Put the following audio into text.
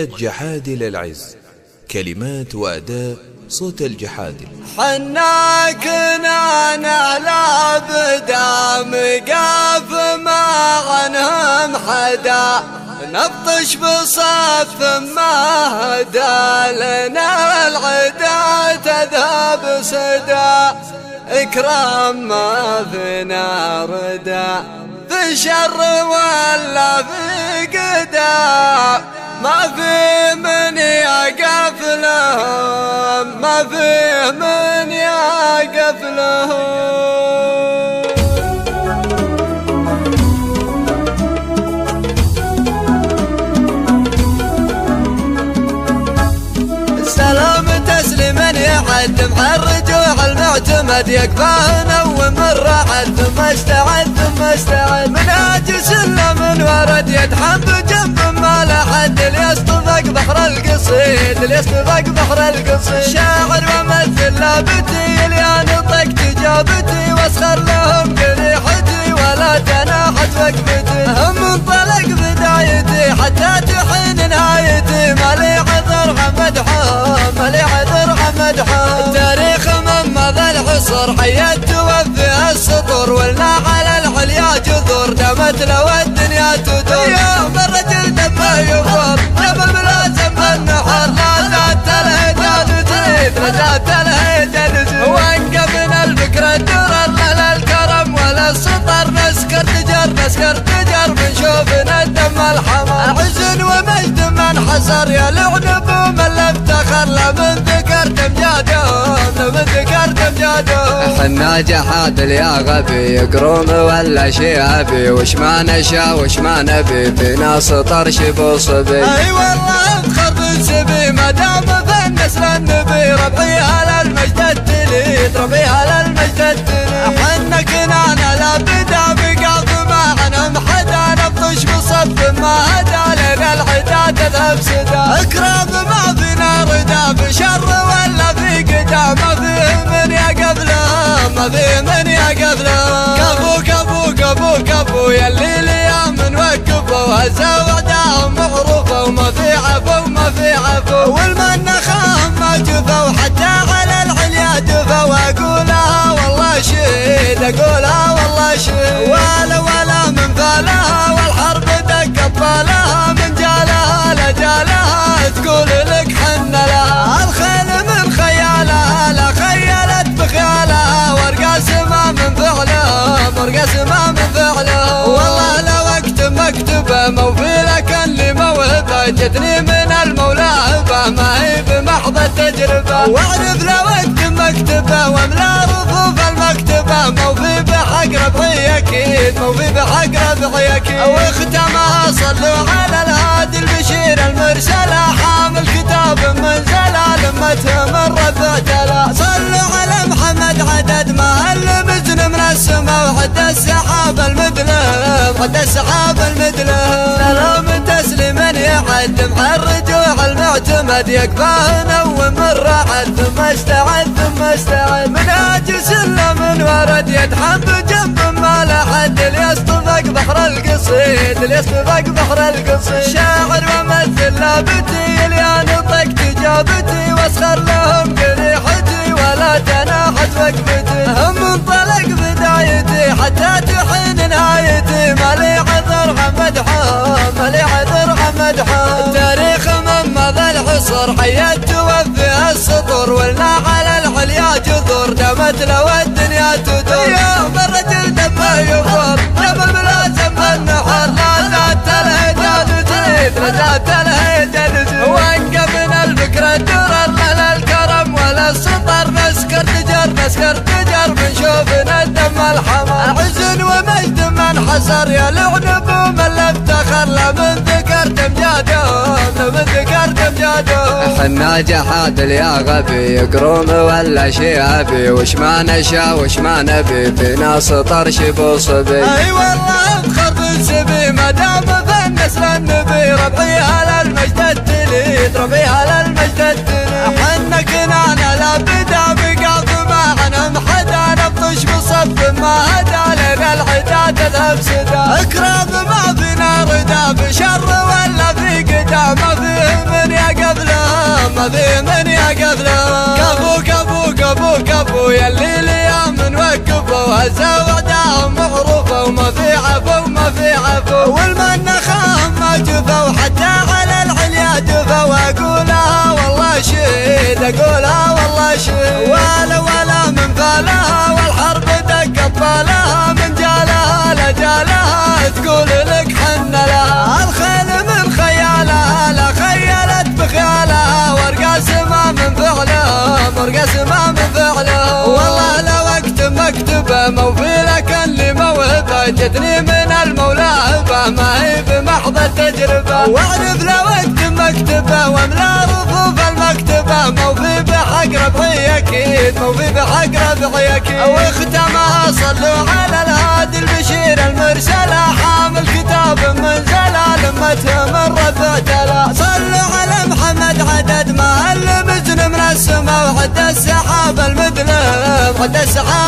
جحادل العز، كلمات وأداء صوت الجحادل. حنا كنا نعلى بدام قاف ما عنهم حدا، نبطش بصف ما هدى لنا العدا تذهب سدا، إكرام ما فينا ردا، في شر ولا في قدا، ما في من يقف لهم، ما في من يقف لهم. سلام تسليما يعد مع الرجوع المعتمد، يكفاه نوم الرعد ثم استعد ثم استعد، منهاج سلم ورد يدحم بجنب ما لا حد، ليصطفق بحر القصيد ليصطفق بحر القصيد، شاعر ومثل لابتي لينطق تجابتي، واسخر لهم قريحتي ولا تناحت وقفتي، هم انطلق بدايتي حتى تحين نهايتي، مالي عذر مدحهم مالي عذر مدحهم، التاريخ من مضى العصر حيت توفي السطور، ولنا على العليا جذور دامت لو الدنيا تدور، يوم الرجل دمه يفور جاب الملازم النحر، لا زادت الهجان تزيد لا زادت الهجان تزيد، وانقفنا الفكرة الدرر لا الكرم ولا السطر، نسكر تجر بنشوفنا الدم الحمر، عز ومجد من حسر يا لعنب ومن لم تخر، لمن ذكرت امجادهم لمن ذكرت امجادهم، حنا جحادل يا غبي يقرون ولا شيابي، وش ما نشا وش ما نبي فينا سطر شبو صبي، اي والله افخر بنسبي ما دام في النسل النبي، ربي على المجد التليد ربي على المجد التليد، حنا كنانا لا بدا بقاف ما عنهم حدا، نبطش بصف ما هدى لنا العدا تذهب سدا، اكرام ما فينا ردا، في شر ولا في قدا، ما فيه من يقف لهم ما فيه من يقف لهم، كفو كفو كفو كفو يلي اليوم نوقفوا، هزا وعداهم معروفه وما في عفو ما في عفو، والمن خاهم ما جفوا حتى على العليا دفوا، اقولها والله شهيد اقولها والله شهيد، ولا من فالها والحرب دق بطالها، من جالها لجالها تقول لك حن لها، الخيل من خيالها لا خيلت بخيالها، ورقة سما من فعلها ورقة سما من فعلها، والله لو اكتب مكتبه موفي لك اللي موهبه، جتني من المولى هبه ما هي بمحض التجربه، واعرف لو اكتب مكتبه واملا رفوف المكتبه، موفي بحق ربعي اكيد موفي بحق ربعي اكيد، واختمها صلوا على الهادي البشير المرسله، حامل كتاب من زلال امته من ربع تلا، صلوا على محمد عدد ما المزن من السماء، وحد السحاب المدلهم وحد السحاب المدلهم، سلام تسليما يعد مع الرجوع المعتمد، يكفاه نوم الرعد ثم استعد ثم استعد، منهاج سلم ورد يدحم بجنب ما لا حد، ليصطفق بحر القصيد ليصطفق بحر القصيد، شاعر ومثل لابتي لينطق تجابتي، واسخر لهم قريحتي ولا تناحت وقفتي، هم انطلق بدايتي حتى تحين نهايتي، مالي عذر مدحهم مالي عذر مدحهم، التاريخ من مضى العصر حيت توفي السطور، ولنا على العليا جذور دامت لو الدنيا تدور، يوم الرجل دمه يفور جاب الملازم النحر، لا زادت الهجان تزيد لا زادت الهجان تزيد، وانقفنا الفكرة الدرر لا الكرم ولا السطر، نسكر تجر بنشوفنا الدم الحمر، عز ومجد من حسر يا لعنب ومن لم تخر، لمن ذكرت امجادهم لمن ذكرت امجادهم، حنا جحادل يا غبي يقرون ولا شيابي، وش ما نشا وش ما نبي فينا سطر شبو صبي، اي والله افخر بنسبي ما دام في النسل النبي، ربي على المجد التليد ربي على المجد التليد، حنا كنانا لا بدا بقاف ما عنهم حدا، نبطش بصف ما هدى لنا العدا تذهب سدا، اكرام ما فينا ردا، في شر ولا في قدا، الهدى ما في من يقبله ما في من يقبله. كفو كفو كفو كفو يلي اليوم نوقفه هزة وعداهم معروفة وما في عفو وما في عفو. والمن خام ما جفوا حتى على العليا جفوا. واقولها والله شهيد اقولها والله شهيد. ولا من فالها والحرب دقت بالها من جالها لجالها تقول لك حن لها. الخيل من خيالها لا خيلت بخيالها ورقة سما من فعلها ورقة سما من فعلها. والله لو اكتب مكتبه موفي لك اللي موهبه جتني من المولى هبه ما هي بمحض التجربه. واعرف لو اكتب مكتبه واملا رفوف المكتبه موفي بحق ربعي اكيد موفي بحق ربعي اكيد. واختمها صلوا على الهادي البشير المرسله حامل كتاب من زلال امته من ربع تلا. صلوا على محمد عدد ما المزن من السماء وعد السحاب المذنب عد السحاب